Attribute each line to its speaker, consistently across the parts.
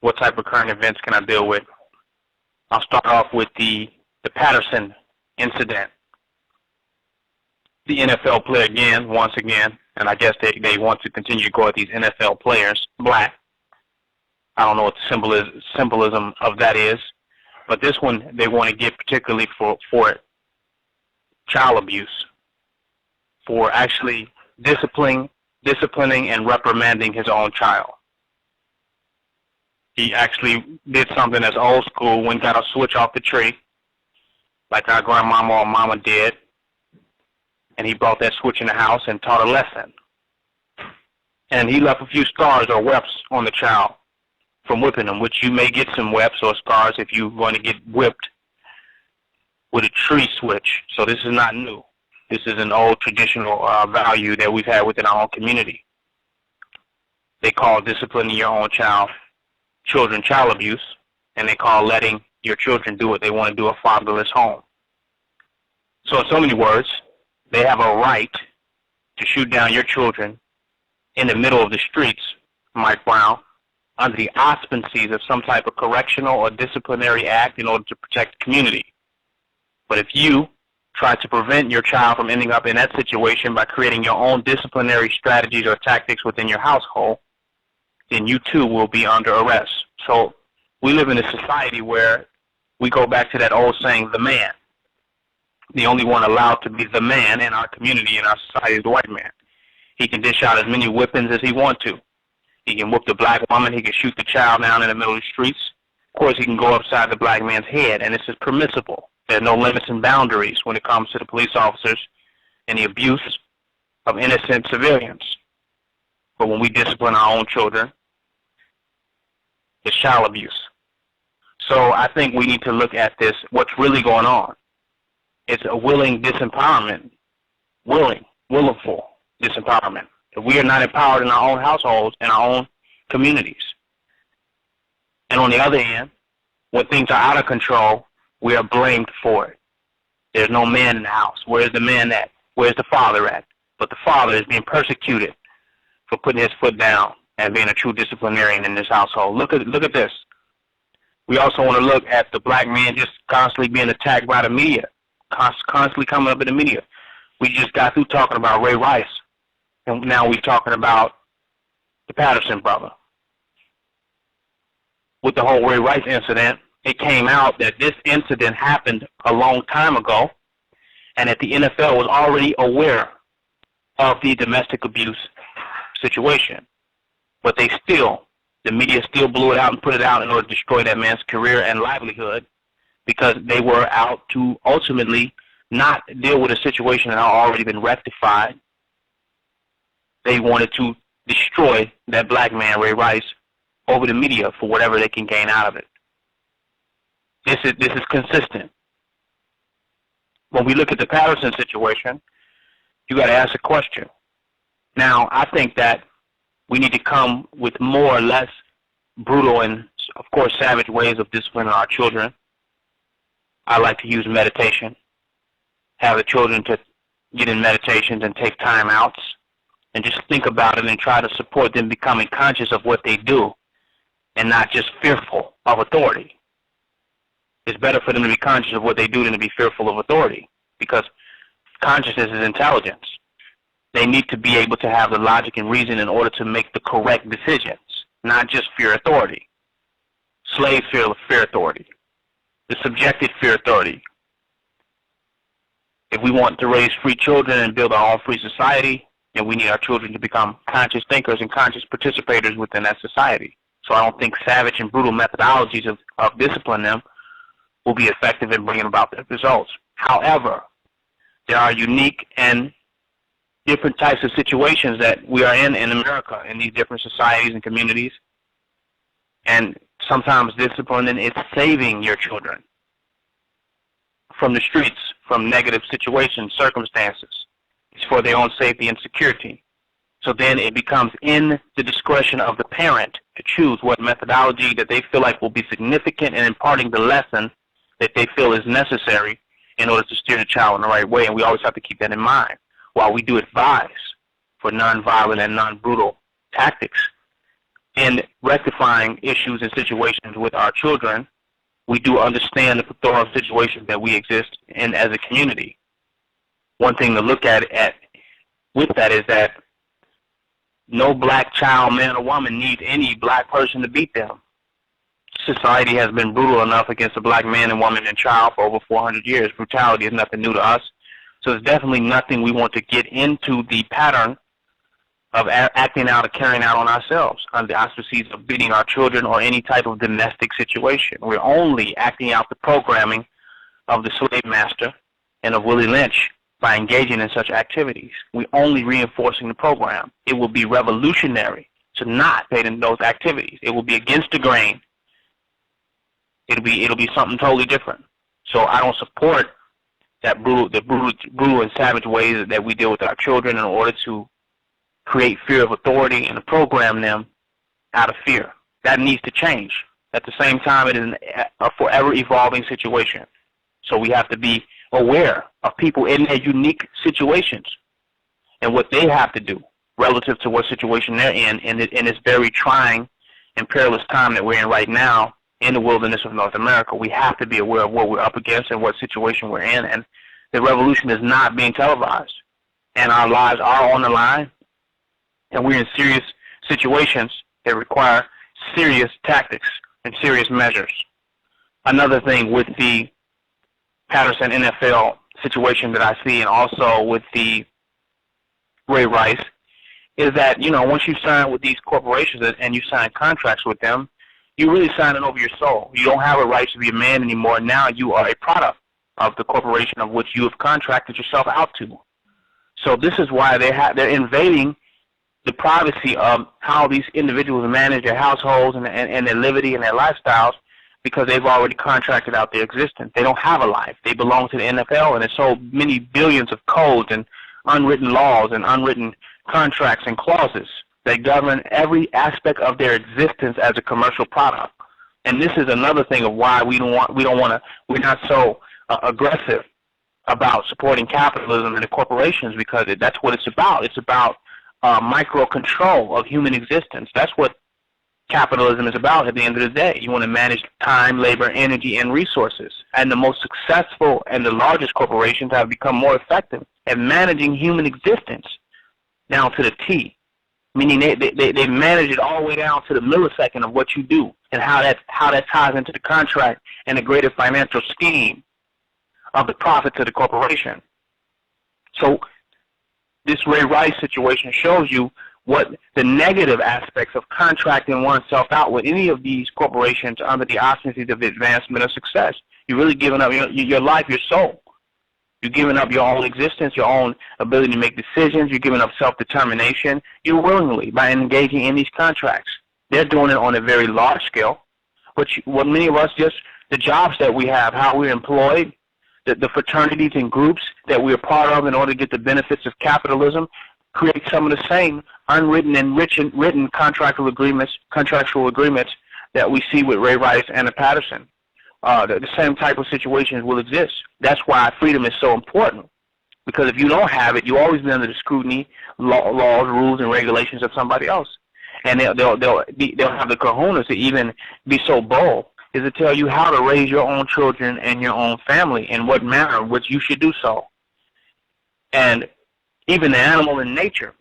Speaker 1: what type of current events can I deal with? I'll start off with the Peterson incident. The NFL player once again, and I guess they want to continue to go at these NFL players, black. I don't know what the symbolism of that is, but this one they want to get particularly for child abuse, for actually disciplining and reprimanding his own child. He actually did something that's old school when got a switch off the tree, like our grandmama or mama did, and he brought that switch in the house and taught a lesson. And he left a few scars or webs on the child from whipping him, which you may get some webs or scars if you're going to get whipped with a tree switch. So this is not new. This is an old traditional value that we've had within our own community. They call disciplining your own children child abuse, and they call letting your children do what they want to do a fatherless home. So in so many words, they have a right to shoot down your children in the middle of the streets, Mike Brown, under the auspices of some type of correctional or disciplinary act in order to protect the community. But if you try to prevent your child from ending up in that situation by creating your own disciplinary strategies or tactics within your household, then you too will be under arrest. So we live in a society where we go back to that old saying, the man. The only one allowed to be the man in our community, in our society, is the white man. He can dish out as many whippings as he wants to. He can whip the black woman. He can shoot the child down in the middle of the streets. Of course, he can go upside the black man's head, and this is permissible. There are no limits and boundaries when it comes to the police officers and the abuse of innocent civilians. But when we discipline our own children, it's child abuse. So I think we need to look at this, what's really going on. It's a willing disempowerment, willful disempowerment. If we are not empowered in our own households, in our own communities. And on the other hand, when things are out of control, we are blamed for it. There's no man in the house. Where's the man at? Where's the father at? But the father is being persecuted for putting his foot down and being a true disciplinarian in this household. Look at this. We also want to look at the black man just constantly being attacked by the media, constantly coming up in the media. We just got through talking about Ray Rice, and now we're talking about the Peterson brother. With the whole Ray Rice incident, it came out that this incident happened a long time ago, and that the NFL was already aware of the domestic abuse situation. But the media still blew it out and put it out in order to destroy that man's career and livelihood, because they were out to ultimately not deal with a situation that had already been rectified. They wanted to destroy that black man, Ray Rice, over the media for whatever they can gain out of it. This is consistent. When we look at the Peterson situation, you got to ask a question. Now, I think that we need to come with more or less brutal and, of course, savage ways of disciplining our children. I like to use meditation, have the children to get in meditations and take time outs and just think about it and try to support them becoming conscious of what they do and not just fearful of authority. It's better for them to be conscious of what they do than to be fearful of authority, because consciousness is intelligence. They need to be able to have the logic and reason in order to make the correct decisions, not just fear authority. Slaves fear authority. The subjected fear authority. If we want to raise free children and build our own free society, then we need our children to become conscious thinkers and conscious participators within that society. So I don't think savage and brutal methodologies of discipline them will be effective in bringing about the results. However, there are unique and different types of situations that we are in America, in these different societies and communities. And sometimes disciplining is saving your children from the streets, from negative situations, circumstances. It's for their own safety and security. So then it becomes in the discretion of the parent to choose what methodology that they feel like will be significant in imparting the lesson that they feel is necessary in order to steer the child in the right way. And we always have to keep that in mind. While we do advise for nonviolent and non-brutal tactics, in rectifying issues and situations with our children, we do understand the plethora of situations that we exist in as a community. One thing to look at with that is that no black child, man or woman, needs any black person to beat them. Society has been brutal enough against a black man and woman and child for over 400 years. Brutality is nothing new to us. So it's definitely nothing we want to get into the pattern of acting out or carrying out on ourselves under the auspices of beating our children or any type of domestic situation. We're only acting out the programming of the slave master and of Willie Lynch by engaging in such activities. We're only reinforcing the program. It will be revolutionary to not pay in those activities. It will be against the grain. It'll be something totally different. So I don't support that brutal and savage ways that we deal with our children in order to create fear of authority and to program them out of fear. That needs to change. At the same time, it is a forever evolving situation. So we have to be aware of people in their unique situations and what they have to do relative to what situation they're in this very trying and perilous time that we're in right now in the wilderness of North America. We have to be aware of what we're up against and what situation we're in. And the revolution is not being televised. And our lives are on the line. And we're in serious situations that require serious tactics and serious measures. Another thing with the Peterson NFL situation that I see, and also with the Ray Rice, is that, once you sign with these corporations and you sign contracts with them, you're really signing over your soul. You don't have a right to be a man anymore. Now you are a product of the corporation of which you have contracted yourself out to. So this is why they're invading the privacy of how these individuals manage their households and their liberty and their lifestyles, because they've already contracted out their existence. They don't have a life. They belong to the NFL, and there's so many billions of codes and unwritten laws and unwritten contracts and clauses that govern every aspect of their existence as a commercial product. And this is another thing of why we're not so aggressive about supporting capitalism and the corporations, because that's what it's about. It's about micro control of human existence. That's what capitalism is about at the end of the day. You want to manage time, labor, energy, and resources. And the most successful and the largest corporations have become more effective at managing human existence down to the T. Meaning they manage it all the way down to the millisecond of what you do and how that ties into the contract and the greater financial scheme of the profits of the corporation. So this Ray Rice situation shows you what the negative aspects of contracting oneself out with any of these corporations under the auspices of advancement or success. You're really giving up your life, your soul. You're giving up your own existence, your own ability to make decisions. You're giving up self-determination. You willingly by engaging in these contracts. They're doing it on a very large scale. But what many of us the jobs that we have, how we're employed, the fraternities and groups that we're part of in order to get the benefits of capitalism, create some of the same unwritten and written contractual agreements that we see with Ray Rice and Peterson. The same type of situations will exist. That's why freedom is so important. Because if you don't have it, you'll always be under the scrutiny, laws, rules, and regulations of somebody else. And they'll have the kahunas to even be so bold is to tell you how to raise your own children and your own family in what manner in which you should do so. And even the animal in nature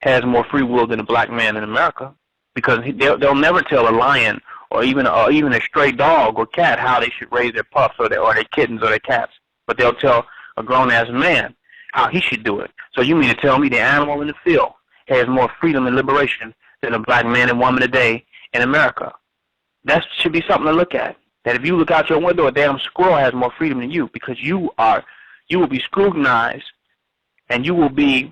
Speaker 1: has more free will than a black man in America, because they'll never tell a lion or even a stray dog or cat how they should raise their pups or their kittens or their cats. But they'll tell a grown-ass man how he should do it. So you mean to tell me the animal in the field has more freedom and liberation than a black man and woman today in America? That should be something to look at. That if you look out your window, a damn squirrel has more freedom than you, because you will be scrutinized and you will be,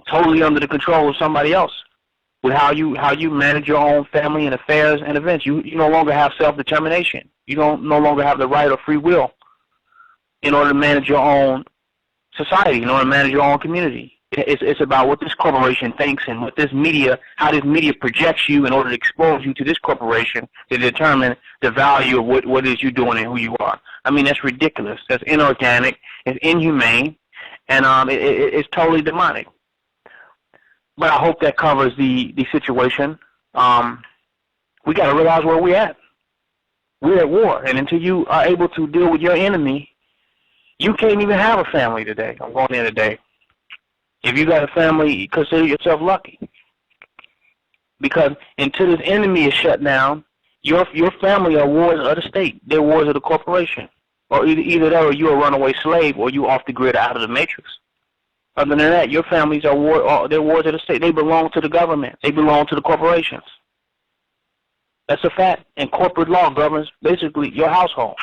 Speaker 1: totally under the control of somebody else. With how you manage your own family and affairs and events. You no longer have self-determination. You no longer have the right or free will in order to manage your own society, in order to manage your own community. It's about what this corporation thinks and what this media, how this media projects you in order to expose you to this corporation to determine the value of what it is you're doing and who you are. I mean, that's ridiculous. That's inorganic. It's inhumane. And it's totally demonic. But I hope that covers the situation. We got to realize where we're at. We're at war, and until you are able to deal with your enemy, you can't even have a family today. I'm going in today. If you got a family, consider yourself lucky. Because until this enemy is shut down, your family are wars of the state. They're wars of the corporation. Or either that or you're a runaway slave or you off the grid out of the matrix. Other than that, your families are they're wars of the state. They belong to the government. They belong to the corporations. That's a fact. And corporate law governs basically your household.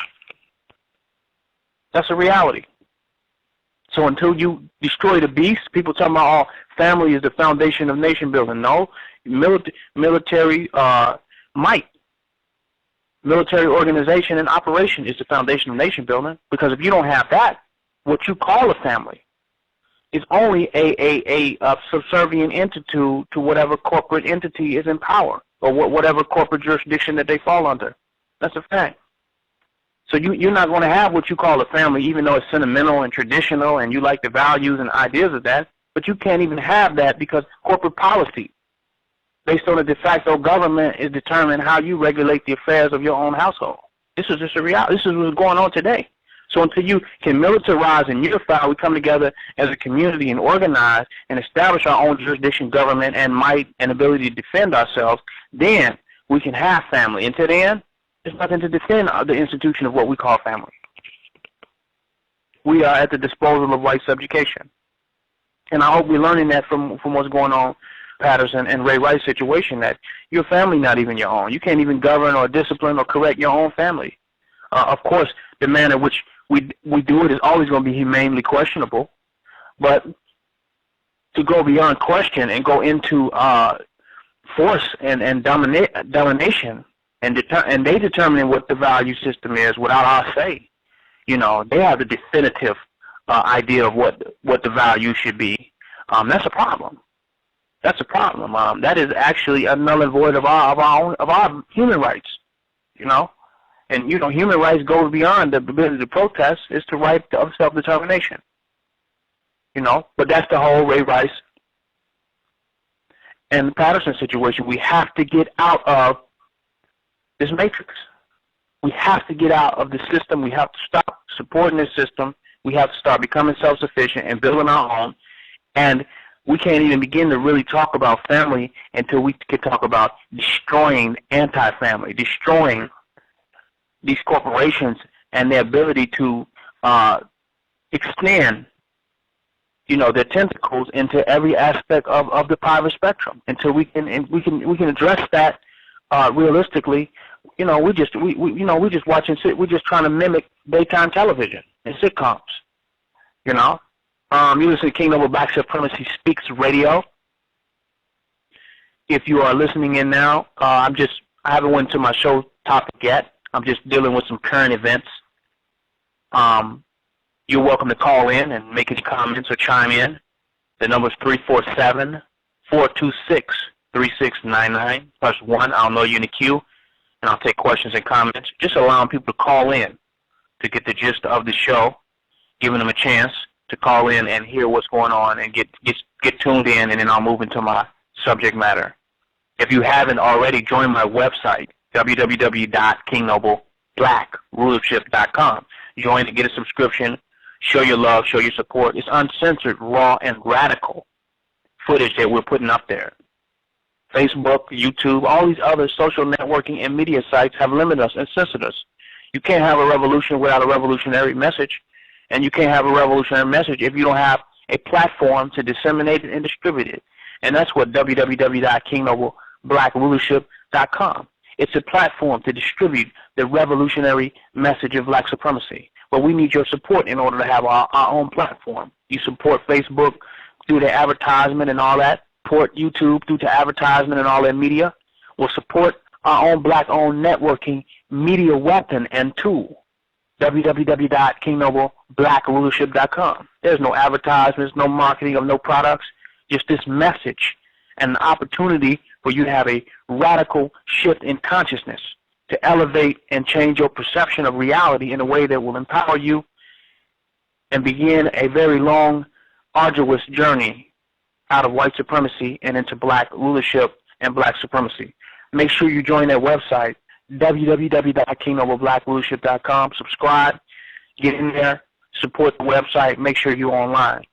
Speaker 1: That's a reality. So until you destroy the beast, people talking about, oh, family is the foundation of nation building. No, military might, military organization and operation is the foundation of nation building. Because if you don't have that, what you call a family is only a subservient entity to whatever corporate entity is in power or whatever corporate jurisdiction that they fall under. That's a fact. So you're not going to have what you call a family, even though it's sentimental and traditional and you like the values and ideas of that, but you can't even have that because corporate policy, based on a de facto government, is determining how you regulate the affairs of your own household. This is just a reality. This is what's going on today. So until you can militarize and unify, we come together as a community and organize and establish our own jurisdiction, government, and might and ability to defend ourselves, then we can have family. Until then, there's nothing to defend the institution of what we call family. We are at the disposal of white subjugation. And I hope we're learning that from what's going on, Peterson and Ray Rice's situation, that your family not even your own. You can't even govern or discipline or correct your own family. Of course, the manner in which we do it is always going to be humanely questionable. But to go beyond question and go into force and domination, and they determining what the value system is without our say. You know, they have the definitive idea of what the value should be. That's a problem. That's a problem. That is actually a null and void of our human rights. You know, and you know, human rights goes beyond the ability to protest. It's the right of self-determination. You know, but that's the whole Ray Rice and the Peterson situation. We have to get out of this matrix. We have to get out of the system. We have to stop supporting this system. We have to start becoming self-sufficient and building our own. And we can't even begin to really talk about family until we can talk about destroying anti-family, destroying these corporations and their ability to extend, you know, their tentacles into every aspect of the private spectrum. Until we can address that realistically. You know, we're just watching. We're just trying to mimic daytime television and sitcoms. You know, you listen to King Noble Black Supremacy Speaks Radio. If you are listening in now, I haven't went to my show topic yet. I'm just dealing with some current events. You're welcome to call in and make any comments or chime in. The number is 347-426-3699. Press 1. I'll know you in the queue, and I'll take questions and comments. Just allowing people to call in to get the gist of the show, giving them a chance to call in and hear what's going on and get tuned in, and then I'll move into my subject matter. If you haven't already, join my website, www.kingnobleBlackRulership.com. Join and get a subscription. Show your love, show your support. It's uncensored, raw, and radical footage that we're putting up there. Facebook, YouTube, all these other social networking and media sites have limited us and censored us. You can't have a revolution without a revolutionary message, and you can't have a revolutionary message if you don't have a platform to disseminate it and distribute it. And that's what www.kingnobleBlackRulership.com. It's a platform to distribute the revolutionary message of black supremacy. But we need your support in order to have our own platform. You support Facebook through the advertisement and all that. Support YouTube through the advertisement and all that media. We'll support our own black-owned networking media weapon and tool. www.kingnobleBlackRulership.com. There's no advertisements, no marketing of no products, just this message and an opportunity for you to have a radical shift in consciousness, to elevate and change your perception of reality in a way that will empower you and begin a very long, arduous journey out of white supremacy and into black rulership and black supremacy. Make sure you join their website, www.kingoverblackrulership.com. Subscribe, get in there, support the website, make sure you're online.